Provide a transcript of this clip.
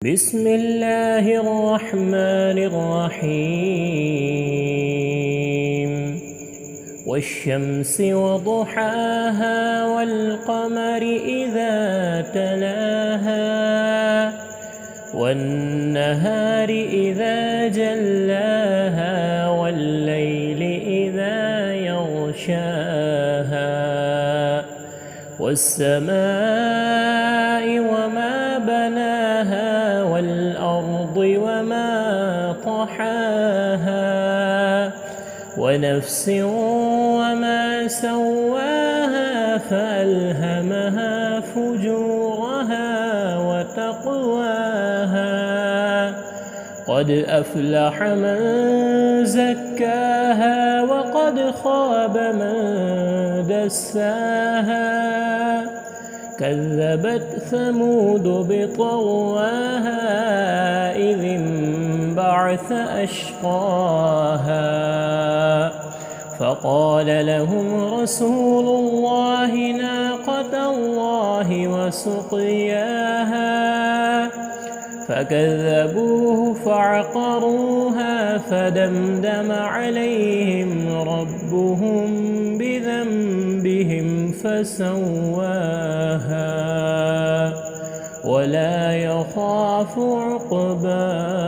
بسم الله الرحمن الرحيم والشمس وضحاها والقمر إذا تلاها والنهار إذا جلاها والليل إذا يغشاها والسماء وما بناها والأرض وما طحاها ونفس وما سواها فألهمها فجورها وتقواها قد أفلح من زكاها وقد خاب من دساها كذبت ثمود بطغواها إذ انبعث أشقاها فقال لهم رسول الله ناقة الله وسقياها فكذبوه فعقروها فدمدم عليهم ربهم بذنبهم فسواها ولا يخاف عقباها.